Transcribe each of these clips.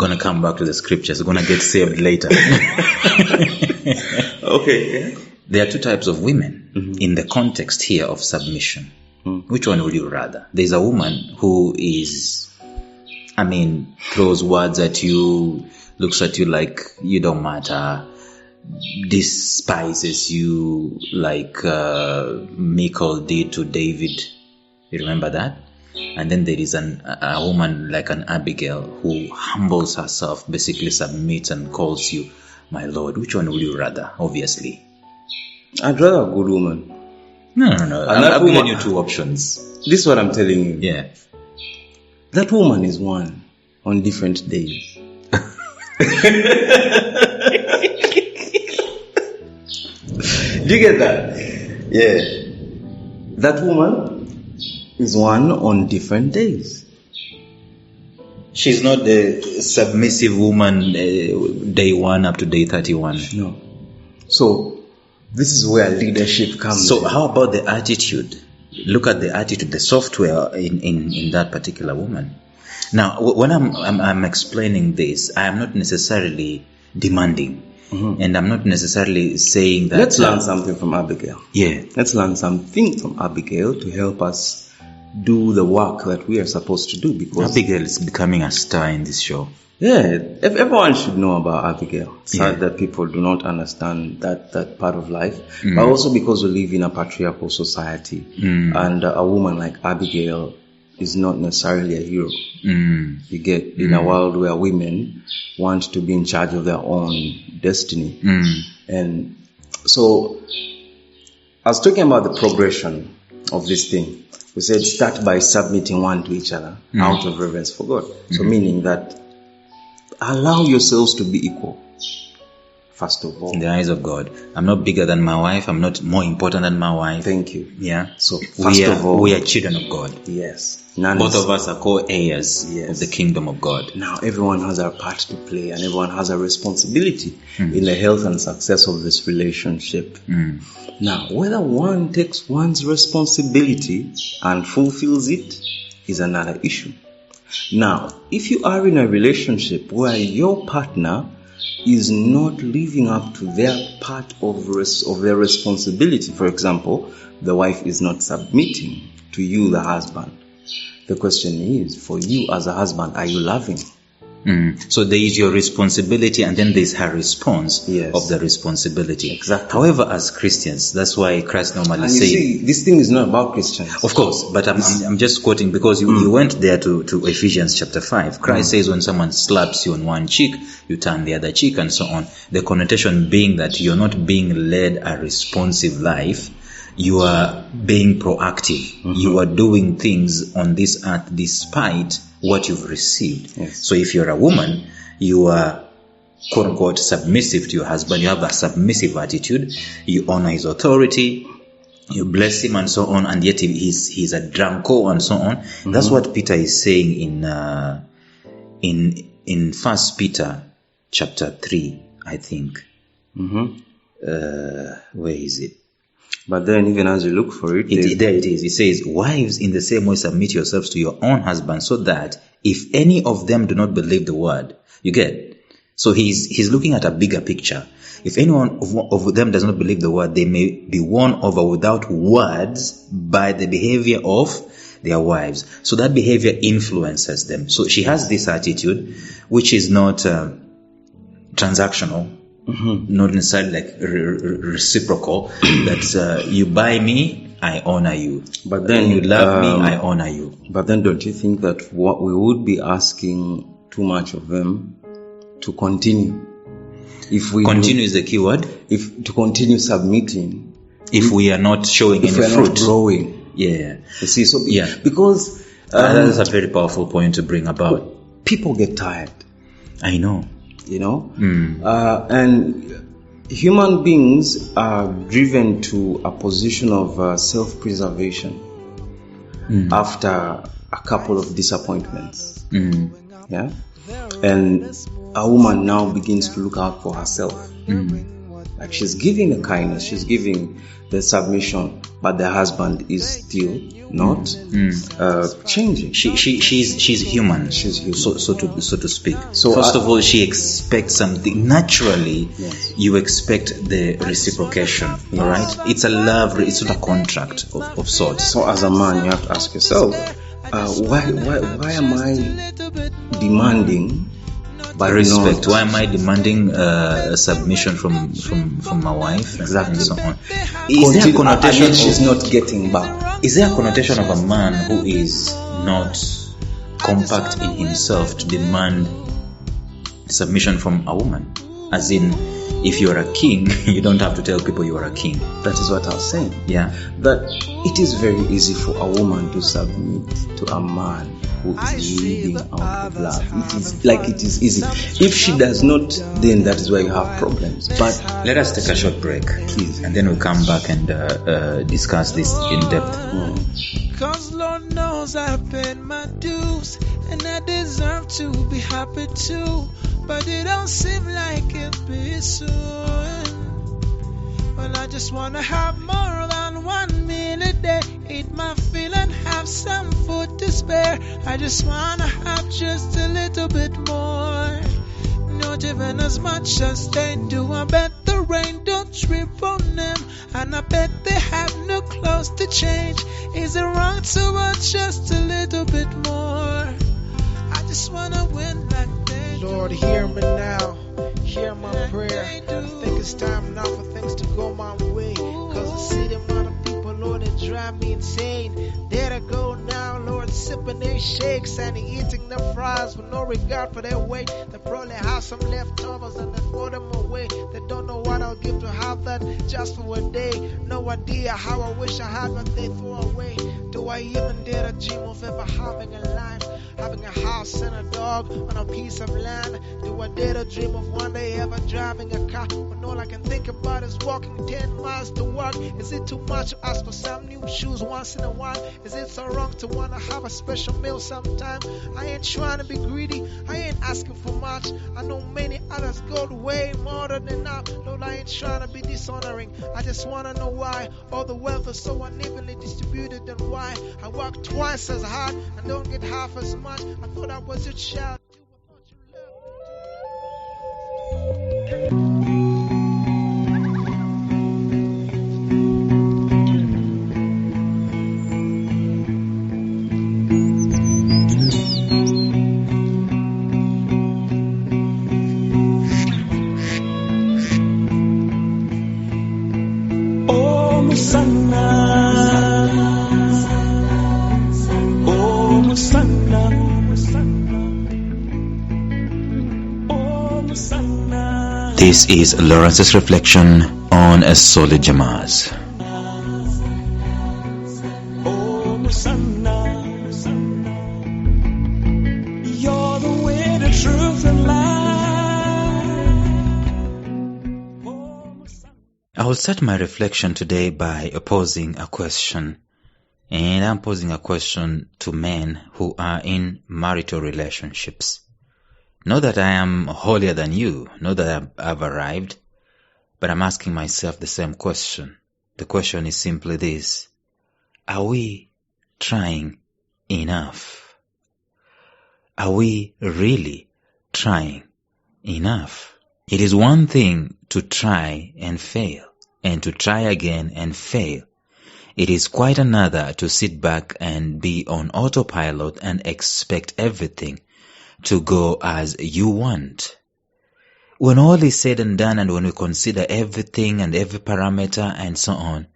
going to come back to the scriptures. We're going to get saved later. Okay. There are two types of women in the context here of submission. Which one would you rather? There's a woman who is, throws words at you, looks at you like you don't matter, despises you like Michal did to David. You remember that? And then there is a woman like an Abigail who humbles herself, basically submits and calls you my Lord. Which one would you rather, obviously? I'd rather a good woman. No. I've given you two options. This is what I'm telling you. Yeah. That woman is one on different days. Do you get that? Yeah. That woman is one on different days. She's not the submissive woman day 1 up to day 31. No. So, this is where leadership comes So in. how about the attitude? Look at the attitude, the software in that particular woman. Now, when I'm explaining this, I am not necessarily demanding. And I'm not necessarily saying that... Let's learn something from Abigail. Yeah. Let's learn something from Abigail to help us do the work that we are supposed to do. Because Abigail is becoming a star in this show. Yeah, everyone should know about Abigail. It's sad that people do not understand that part of life. But also because we live in a patriarchal society. And a woman like Abigail is not necessarily a hero. You get in a world where women want to be in charge of their own destiny. And so I was talking about the progression of this thing. We said start by submitting one to each other out of reverence for God. So meaning that allow yourselves to be equal, first of all. In the eyes of God. I'm not bigger than my wife. I'm not more important than my wife. Thank you. Yeah. So first of all, we are children of God. Yes. Both of us are co-heirs of the kingdom of God. Now everyone has a part to play and everyone has a responsibility in the health and success of this relationship. Now, whether one takes one's responsibility and fulfills it is another issue. Now, if you are in a relationship where your partner is not living up to their part of their responsibility, for example, the wife is not submitting to you, the husband, the question is, for you as a husband, are you loving? So there is your responsibility and then there's her response of the responsibility. Exactly. However, as Christians, that's why Christ normally and says... you see, this thing is not about Christians. Of course, but I'm just quoting because you went there to Ephesians chapter 5. Christ says when someone slaps you on one cheek, you turn the other cheek and so on. The connotation being that you're not being led a responsive life. You are being proactive. You are doing things on this earth despite what you've received. Yes. So if you're a woman, you are quote unquote submissive to your husband. You have a submissive attitude. You honor his authority. You bless him and so on. And yet he's a drunko and so on. That's what Peter is saying in 1 Peter chapter 3, I think. Where is it? But then even as you look for it, there it is. It says, wives, in the same way submit yourselves to your own husband, so that if any of them do not believe the word, you get. So he's looking at a bigger picture. If anyone of them does not believe the word, they may be won over without words by the behavior of their wives. So that behavior influences them. So she has this attitude, which is not transactional. Not necessarily like reciprocal, that you buy me, I honor you. But then you love me, I honor you. But then don't you think that what we would be asking too much of them to continue? If we continue is the key word. If to continue submitting, if we are not showing any fruit, not growing. Yeah. You see, so because that's a very powerful point to bring about. People get tired. I know. You know, and human beings are driven to a position of self-preservation after a couple of disappointments. Yeah, and a woman now begins to look out for herself. Like she's giving the kindness, she's giving the submission, but the husband is still not changing. She's human. She's human. So to speak. So first of all, she expects something. Naturally, Yes. you expect the reciprocation. All right. It's a love. It's not a contract of sorts. So as a man, you have to ask yourself, why am I demanding Respect. Why am I demanding a submission from my wife? Exactly. And so on. Is there a connotation? She's not getting back. Is there a connotation of a man who is not compact in himself to demand submission from a woman? As in, if you are a king, you don't have to tell people you are a king. That is what I was saying. Yeah. That it is very easy for a woman to submit to a man who is leading out of love. It is easy. If she does not, then that is where you have problems. But let us take a short break, please, and then we'll come back and discuss this in depth. Cause Lord knows I've paid my dues, and I deserve to be happy too, but it don't seem like it'll be soon. Well, I just wanna have more than 1 meal a day, eat my fill and have some food to spare. I just wanna have just a little bit more, not even as much as they do. I bet the rain don't drip on them, and I bet they have no clothes to change. Is it wrong to want just a little bit more? I just wanna win like they do. Lord, hear me now, hear my prayer. I think it's time now for things to go my way, cause I see them other people, Lord, they drive me insane. There they go now, Lord, sipping their shakes and eating their fries with no regard for their weight. They probably have some leftovers and they throw them away. They don't know what I'll give to have that just for a day. No idea how I wish I had what they throw away. Do I even dare to dream of ever having a life, having a house and a dog on a piece of land? Do I dare to dream of one day ever driving a car when all I can think about is walking 10 miles to work? Is it too much to ask for some new shoes once in a while? Is it so wrong to wanna have a special meal sometime? I ain't trying to be greedy, I ain't asking for much. I know many others go way more than enough. Lord, I ain't trying to be dishonoring. I just wanna know why all the wealth is so unevenly distributed, and why I work twice as hard and don't get half as much. I thought I was your child. This is Lawrence's reflection on a solid Jamaz. You're the way, the truth, and life. I will start my reflection today by posing a question. And I'm posing a question to men who are in marital relationships. Not that I am holier than you, not that I've arrived, but I'm asking myself the same question. The question is simply this: are we trying enough? Are we really trying enough? It is one thing to try and fail, and to try again and fail. It is quite another to sit back and be on autopilot and expect everything to go as you want. When all is said and done, and when we consider everything and every parameter and so on,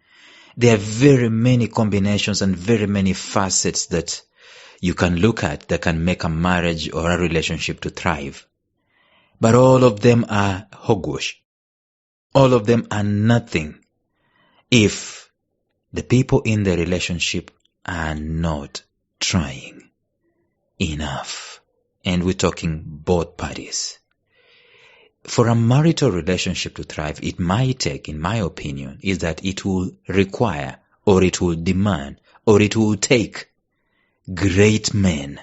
there are very many combinations and very many facets that you can look at that can make a marriage or a relationship to thrive. But all of them are hogwash. All of them are nothing if the people in the relationship are not trying enough. And we're talking both parties. For a marital relationship to thrive, it might take, in my opinion, is that it will require, or it will demand, or it will take great men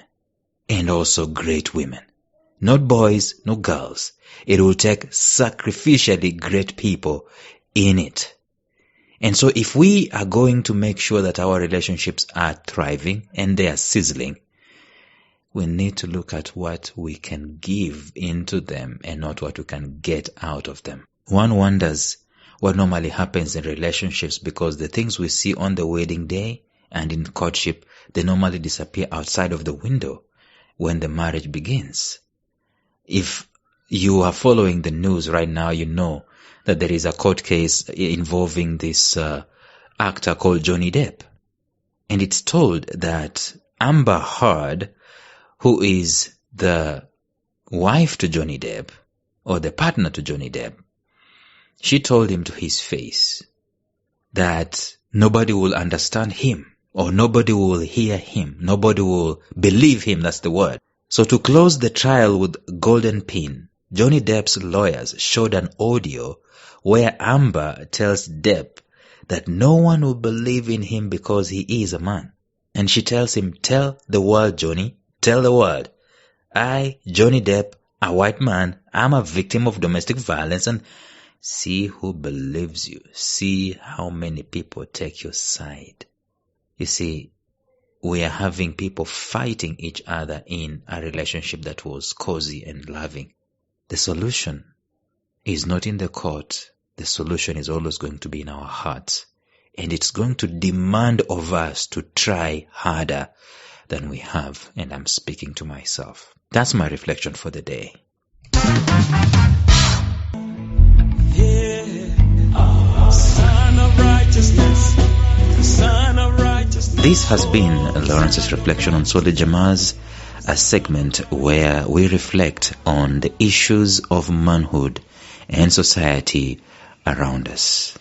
and also great women. Not boys, no girls. It will take sacrificially great people in it. And so if we are going to make sure that our relationships are thriving and they are sizzling, we need to look at what we can give into them and not what we can get out of them. One wonders what normally happens in relationships because the things we see on the wedding day and in courtship, they normally disappear outside of the window when the marriage begins. If you are following the news right now, you know that there is a court case involving this actor called Johnny Depp. And it's told that Amber Heard, who is the wife to Johnny Depp, or the partner to Johnny Depp, she told him to his face that nobody will understand him, or nobody will hear him, nobody will believe him, that's the word. So to close the trial with golden pin, Johnny Depp's lawyers showed an audio where Amber tells Depp that no one will believe in him because he is a man. And she tells him, tell the world, Johnny, tell the world, I, Johnny Depp, a white man, I'm a victim of domestic violence, and see who believes you. See how many people take your side. You see, we are having people fighting each other in a relationship that was cozy and loving. The solution is not in the court. The solution is always going to be in our hearts. And it's going to demand of us to try harder than we have. And I'm speaking to myself. That's my reflection for the day. Son of righteousness, Son of righteousness. This has been Lawrence's Reflection on Soli Jamas, a segment where we reflect on the issues of manhood and society around us.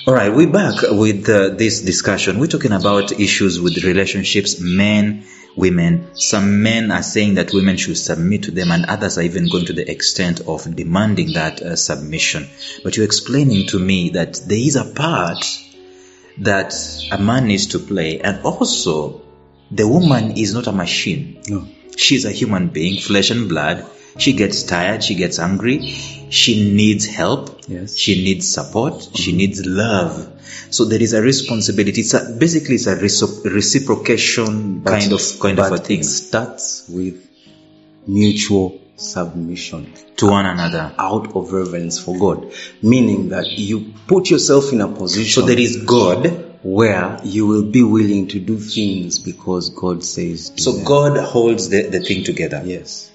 All right, we're back with this discussion. We're talking about issues with relationships, men, women. Some men are saying that women should submit to them, and others are even going to the extent of demanding that submission. But you're explaining to me that there is a part that a man needs to play, and also the woman is not a machine. No. She's a human being, flesh and blood. She gets tired, she gets angry, she needs help, Yes. she needs support, she needs love. So there is a responsibility. Basically it's a reciprocation kind of a thing. It starts with mutual submission To one another. out of reverence for God, meaning that you put yourself in a position So there is God. where you will be willing to do things because God says do So them. God holds the thing together. Yes.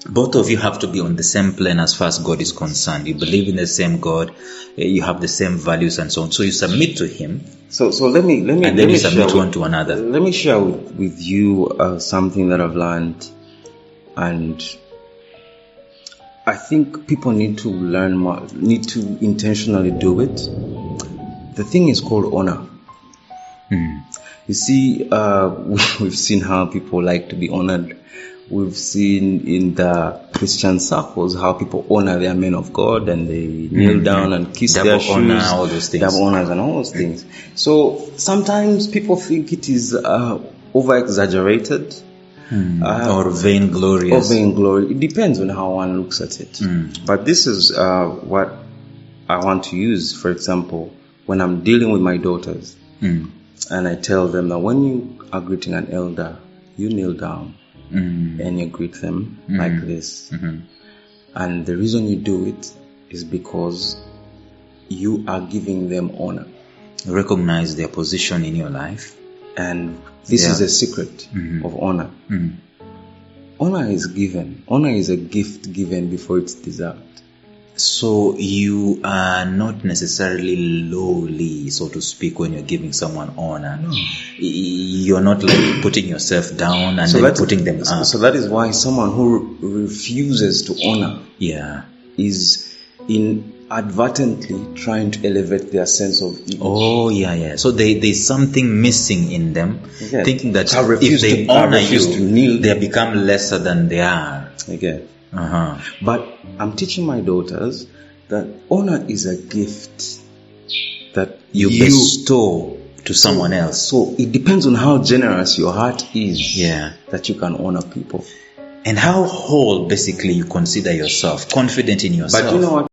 Both of you have to be on the same plane as far as God is concerned. You believe in the same God, you have the same values and so on. So you submit to Him, So let me and then let you me submit share one to another. Let me share with you something that I've learned, and I think people need to learn more, need to intentionally do it. The thing is called honor. You see, we've seen how people like to be honored. We've seen in the Christian circles how people honor their men of God, and they kneel down and kiss Double their shoes. honor, all those things. Double honors and all those things. So sometimes people think it is over-exaggerated. Or vainglorious. Or vainglory. It depends on how one looks at it. But this is what I want to use, for example, when I'm dealing with my daughters. And I tell them that when you are greeting an elder, you kneel down and you greet them like this. And the reason you do it is because you are giving them honor. Recognize their position in your life. And this is a secret of honor. Honor is given. Honor is a gift given before it's deserved. So you are not necessarily lowly, so to speak, when you're giving someone honor. No. You're not like putting yourself down and then putting them up. So that is why someone who refuses to honor is inadvertently trying to elevate their sense of ego. Oh, yeah. So there's something missing in them, Okay. thinking that I refuse if they to- I honor refuse to you, kneel. they become lesser than they are. Again. Uh-huh. But I'm teaching my daughters that honor is a gift that You bestow to someone else. So it depends on how generous your heart is, Yeah. that you can honor people. And how whole, basically, you consider yourself, confident in yourself. But you know what?